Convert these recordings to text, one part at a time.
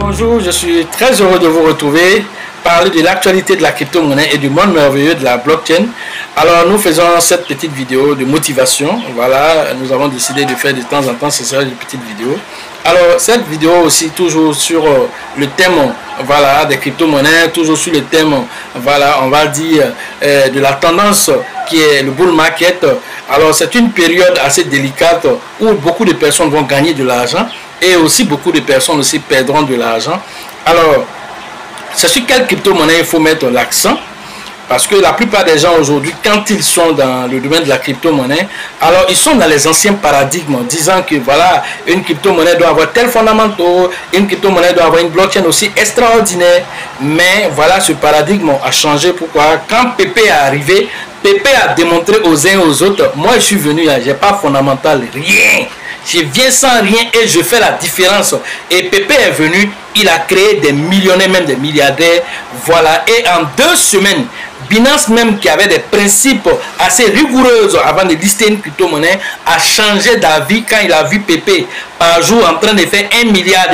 Bonjour, je suis très heureux de vous retrouver, parler de l'actualité de la crypto-monnaie et du monde merveilleux de la blockchain. Alors nous faisons cette petite vidéo de motivation, voilà, nous avons décidé de faire de temps en temps, ce sera une petite vidéo. Alors cette vidéo aussi toujours sur le thème, voilà, des crypto-monnaies, toujours sur le thème, voilà, on va dire de la tendance qui est le bull market. Alors c'est une période assez délicate où beaucoup de personnes vont gagner de l'argent et aussi beaucoup de personnes aussi perdront de l'argent. Alors c'est sur quelle crypto-monnaie il faut mettre l'accent, parce que la plupart des gens aujourd'hui, quand ils sont dans le domaine de la crypto-monnaie, alors ils sont dans les anciens paradigmes, disant que voilà, une crypto-monnaie doit avoir tel fondamentaux, une crypto-monnaie doit avoir une blockchain aussi extraordinaire. Mais voilà, ce paradigme a changé. Pourquoi? Quand Pépé est arrivé, Pépé a démontré aux uns et aux autres, moi je suis venu là, j'ai pas fondamental, rien. Je viens sans rien et je fais la différence. Et Pépé est venu, il a créé des millionnaires, même des milliardaires. Voilà. Et en 2 semaines, Binance même qui avait des principes assez rigoureux avant de lister une crypto-monnaie a changé d'avis quand il a vu Pépé par jour en train de faire $1 milliard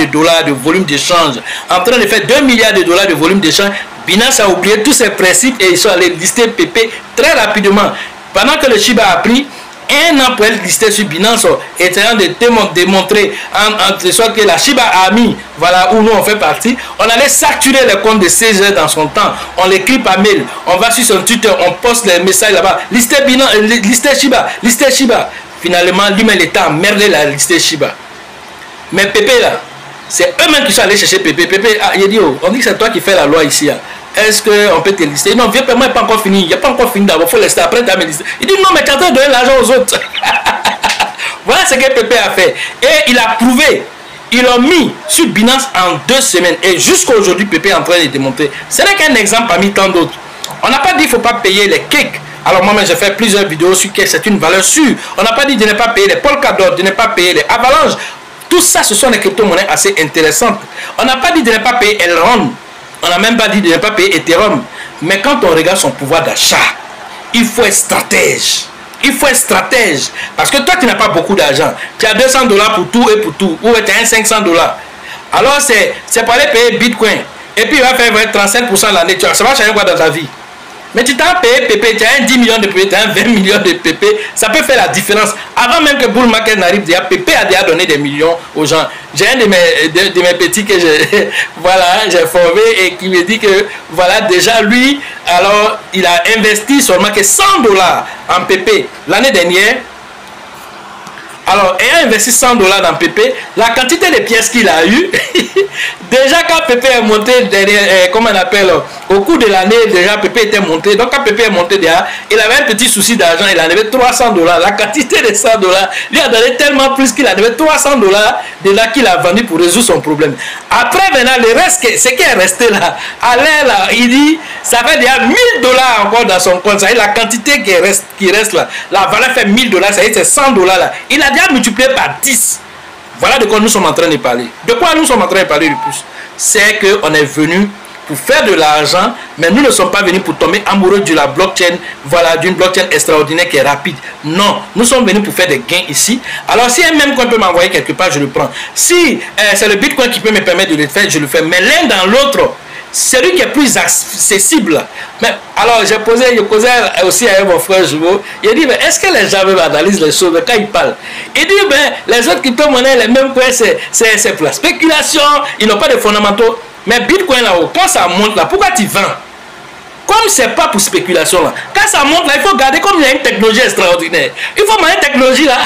de volume d'échange, en train de faire $2 milliards de volume d'échange. Binance a oublié tous ses principes et ils sont allés lister Pépé très rapidement. Pendant que le Shiba a pris 1 an pour être listé sur Binance, essayant de démontrer en sorte que la Shiba a mis, voilà, où nous on fait partie, on allait saturer les comptes de 16 heures dans son temps, on l'écrit par mail, on va sur son Twitter, on poste les messages là-bas, lister Binance, lister Shiba, lister Shiba. Finalement, lui-même il était emmerdé la lister Shiba. Mais Pépé là, c'est eux-mêmes qui sont allés chercher Pépé. Pépé, ah, il dit, oh, on dit que c'est toi qui fais la loi ici. Hein. Est-ce qu'on peut te lister? Non, viens, moi, il n'est pas encore fini. Il n'est pas encore fini d'abord. Il faut lister. Après, tu as me lister. Il dit, non, mais tu es en train de donner l'argent aux autres. Voilà ce que Pépé a fait. Et il a prouvé. Ils l'ont mis sur Binance en 2 semaines. Et jusqu'à aujourd'hui, Pépé est en train de démontrer. Ce n'est qu'un exemple parmi tant d'autres. On n'a pas dit qu'il ne faut pas payer les cakes. Alors moi, j'ai fait plusieurs vidéos sur cake. C'est une valeur sûre. On n'a pas dit de ne pas payer les Polkadot, de ne pas payer les Avalanche. Tout ça, ce sont des crypto-monnaies assez intéressantes. On n'a pas dit de ne pas payer Elrond. On n'a même pas dit de ne pas payer Ethereum. Mais quand on regarde son pouvoir d'achat, il faut être stratège. Il faut être stratège. Parce que toi, tu n'as pas beaucoup d'argent. Tu as $200 pour tout et pour tout. Ou tu as $500. Alors, c'est pour aller payer Bitcoin. Et puis, il va faire 37% l'année. Ça va changer quoi dans ta vie? Mais tu t'as payé Pépé, tu as un 10 millions de Pépé, tu as un 20 millions de Pépé, ça peut faire la différence. Avant même que bull market n'arrive, Pépé a déjà donné des millions aux gens. J'ai un de mes petits que j'ai formé et qui me dit que voilà, déjà lui, alors il a investi seulement que $100 en Pépé l'année dernière. Alors, ayant investi $100 dans Pépé, la quantité de pièces qu'il a eu, déjà quand Pépé est monté, comment on appelle, au cours de l'année, déjà Pépé était monté. Donc quand Pépé est monté déjà, il avait un petit souci d'argent, il en avait $300. La quantité de $100 lui a donné tellement plus qu'il en avait $300 de là qu'il a vendu pour résoudre son problème. Après, maintenant, le reste, ce qui est resté là, allez là, il dit, ça fait déjà $1000 encore dans son compte. Ça veut dire la quantité qui reste là, la valeur fait $1000, ça veut dire c'est $100 là. Il a déjà multiplié par 10. Voilà de quoi nous sommes en train de parler. De quoi nous sommes en train de parler le plus? C'est qu'on est venu pour faire de l'argent, mais nous ne sommes pas venus pour tomber amoureux de la blockchain, voilà, d'une blockchain extraordinaire qui est rapide. Non, nous sommes venus pour faire des gains ici. Alors si un même coin peut m'envoyer quelque part, je le prends. Si c'est le Bitcoin qui peut me permettre de le faire, je le fais. Mais l'un dans l'autre, celui qui est plus accessible. Mais alors je causais aussi avec mon frère Jubo. Il dit, mais est-ce que les gens même analysent les choses quand ils parlent? Il dit, ben les autres crypto-monnaies, les mêmes points, c'est pour la spéculation, ils n'ont pas de fondamentaux. Mais Bitcoin là-haut, quand ça monte là, pourquoi tu vends? Comme c'est pas pour spéculation là, quand ça monte là, il faut garder comme il y a une technologie extraordinaire. Il faut mettre une technologie là.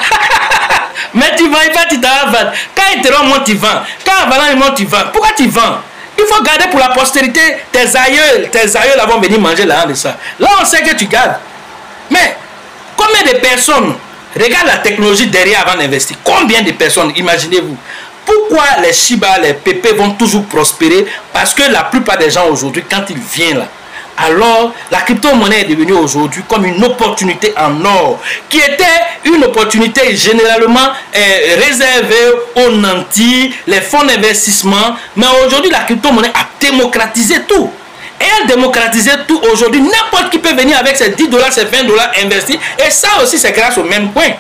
Mais tu vends, tu t'en vends. Quand Ethereum monte, tu vends. Quand Avalanche monte, tu vends. Pourquoi tu vends? Il faut garder pour la postérité. Tes aïeux vont venir manger là de ça. Là, on sait que tu gardes. Mais combien de personnes regardent la technologie derrière avant d'investir? Combien de personnes, imaginez-vous? Pourquoi les Shiba, les Pépé vont toujours prospérer? Parce que la plupart des gens aujourd'hui, quand ils viennent là, alors la crypto-monnaie est devenue aujourd'hui comme une opportunité en or, qui était une opportunité généralement réservée aux nantis, les fonds d'investissement. Mais aujourd'hui, la crypto-monnaie a démocratisé tout. Et elle a démocratisé tout aujourd'hui. N'importe qui peut venir avec ses $10, ses $20 investis. Et ça aussi, c'est grâce au même point.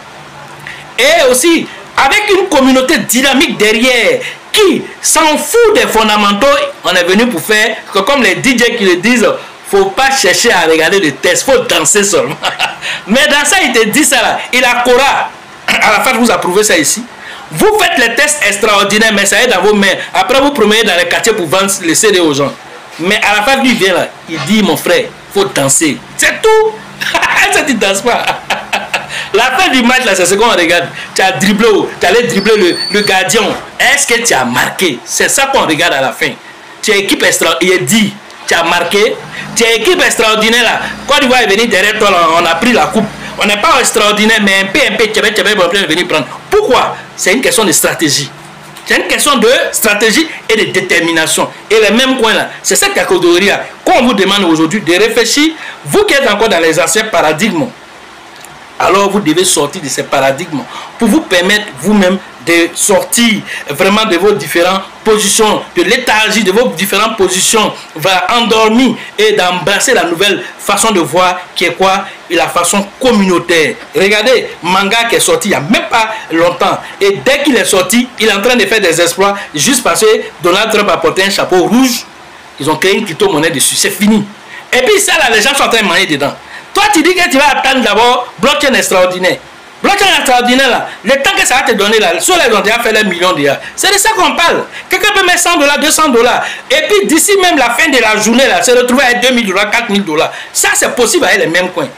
Et aussi, avec une communauté dynamique derrière, qui s'en fout des fondamentaux, on est venu pour faire, comme les DJ qui le disent, faut pas chercher à regarder les tests, faut danser seulement. Mais dans ça, il te dit ça là, il a Cora. À la fin, vous approuvez ça ici. Vous faites les tests extraordinaires, mais ça est dans vos mains. Après, vous promenez dans les quartiers pour vendre les CD aux gens. Mais à la fin, lui, il vient là, il dit, mon frère, faut danser. C'est tout. Ça, tu ne danses pas. La fin du match, là, c'est ce qu'on regarde. Tu as dribblé, tu allais dribbler le gardien. Est-ce que tu as marqué? C'est ça qu'on regarde à la fin. Tu as équipe extraordinaire. Il dit, tu as marqué. Tu as équipe extraordinaire là. Quand il va venir derrière toi, là, on a pris la coupe. On n'est pas extraordinaire, mais un peu, tu vas venir prendre. Pourquoi? C'est une question de stratégie. C'est une question de stratégie et de détermination. Et les mêmes coins là, c'est cette catégorie là qu'on vous demande aujourd'hui de réfléchir. Vous qui êtes encore dans les anciens paradigmes, alors vous devez sortir de ces paradigmes pour vous permettre vous-même de sortir vraiment de vos différentes positions, de léthargie, de vos différentes positions, endormies et d'embrasser la nouvelle façon de voir qui est quoi? La façon communautaire. Regardez, Manga qui est sorti il n'y a même pas longtemps. Et dès qu'il est sorti, il est en train de faire des exploits juste parce que Donald Trump a porté un chapeau rouge. Ils ont créé une crypto-monnaie dessus. C'est fini. Et puis ça là, les gens sont en train de manger dedans. Toi, tu dis que tu vas attendre d'abord blockchain extraordinaire. Blockchain extraordinaire, là, le temps que ça va te donner, là, ceux-là, ils ont déjà fait les millions d'IA. C'est de ça qu'on parle. Quelqu'un peut mettre $100, $200. Et puis, d'ici même la fin de la journée, là, se retrouver avec $2000, $4000. Ça, c'est possible avec les mêmes coins.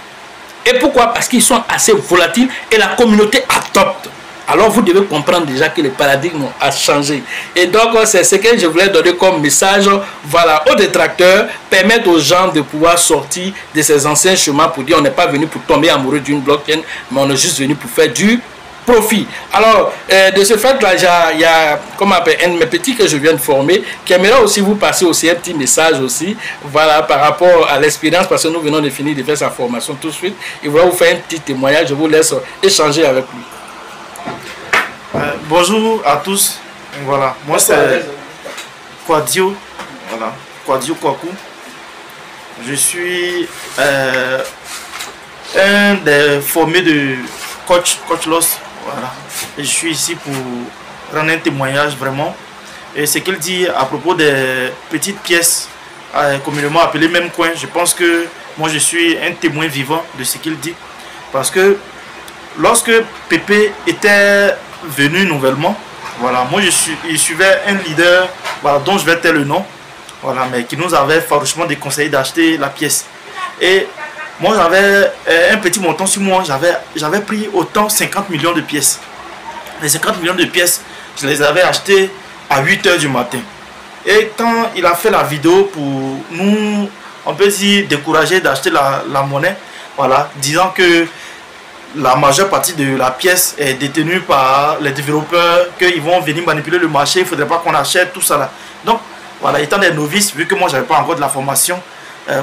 Et pourquoi? Parce qu'ils sont assez volatiles et la communauté adopte. Alors vous devez comprendre déjà que le paradigme a changé. Et donc c'est ce que je voulais donner comme message, voilà, aux détracteurs, permettre aux gens de pouvoir sortir de ces anciens chemins pour dire on n'est pas venu pour tomber amoureux d'une blockchain, mais on est juste venu pour faire du profit. Alors, de ce fait-là, il y a comme un de mes petits que je viens de former, qui aimerait aussi vous passer aussi un petit message aussi, voilà, par rapport à l'expérience, parce que nous venons de finir de faire sa formation tout de suite. Il va vous faire un petit témoignage, je vous laisse échanger avec lui. Bonjour à tous, voilà, moi c'est Kwadio, voilà, Kwadio Kwaku. Je suis un des formés de Coach Loss, voilà, et je suis ici pour rendre un témoignage vraiment. Et ce qu'il dit à propos des petites pièces, communément appelées même coin, je pense que moi je suis un témoin vivant de ce qu'il dit. Parce que lorsque Pépé était venu nouvellement, voilà, moi il suivait un leader, voilà, dont je vais taire le nom, voilà, mais qui nous avait farouchement déconseillé d'acheter la pièce. Et moi j'avais un petit montant sur moi, j'avais pris autant 50 millions de pièces. Les 50 millions de pièces, je les avais achetées à 8 h du matin. Et quand il a fait la vidéo pour nous, on peut dire, décourager d'acheter la monnaie, voilà, disant que la majeure partie de la pièce est détenue par les développeurs, qu'ils vont venir manipuler le marché, il ne faudrait pas qu'on achète tout ça là. Donc, voilà, étant des novices, vu que moi, je n'avais pas encore de la formation,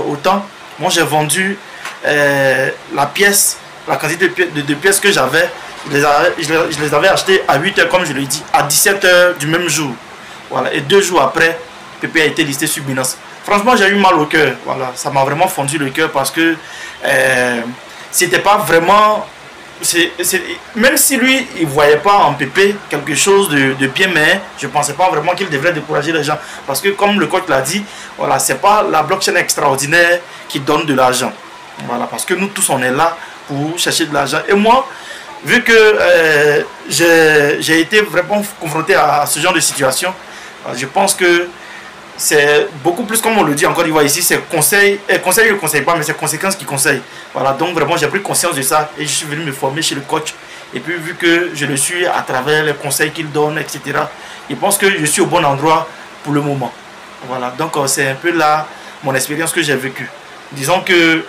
autant, moi, j'ai vendu la pièce, la quantité de pièces que j'avais, je les avais achetées à 8 h, comme je l'ai dit, à 17 h du même jour. Voilà, et 2 jours après, Pépé a été listé sur Binance. Franchement, j'ai eu mal au cœur, voilà, ça m'a vraiment fondu le cœur parce que c'était pas vraiment... même si lui, il ne voyait pas en Pépé quelque chose de bien, mais je ne pensais pas vraiment qu'il devrait décourager les gens. Parce que comme le coach l'a dit, voilà, ce n'est pas la blockchain extraordinaire qui donne de l'argent. Voilà, parce que nous tous, on est là pour chercher de l'argent. Et moi, vu que j'ai été vraiment confronté à ce genre de situation, je pense que c'est beaucoup plus, comme on le dit encore une fois ici, c'est conseil, il ne conseille pas, mais c'est conséquences qui conseillent. Voilà, donc vraiment j'ai pris conscience de ça et je suis venu me former chez le coach. Et puis vu que je le suis à travers les conseils qu'il donne, etc., je pense que je suis au bon endroit pour le moment. Voilà, donc c'est un peu là mon expérience que j'ai vécue. Disons que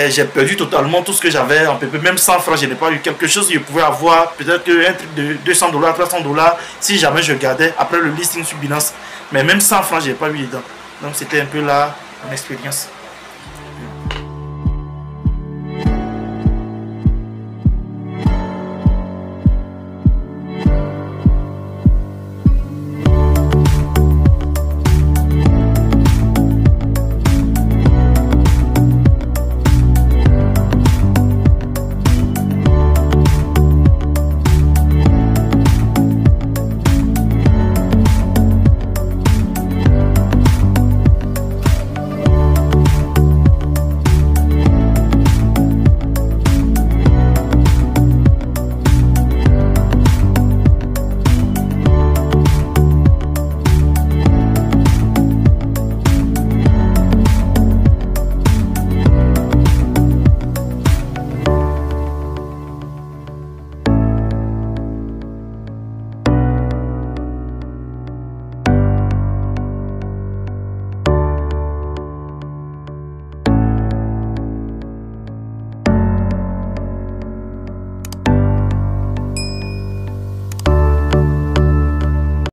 j'ai perdu totalement tout ce que j'avais en PP, même 100 francs, je n'ai pas eu quelque chose, je pouvais avoir peut-être un truc de $200, $300 si jamais je gardais après le listing sur Binance. Mais même 100 francs, je n'ai pas eu dedans. Donc c'était un peu là mon expérience.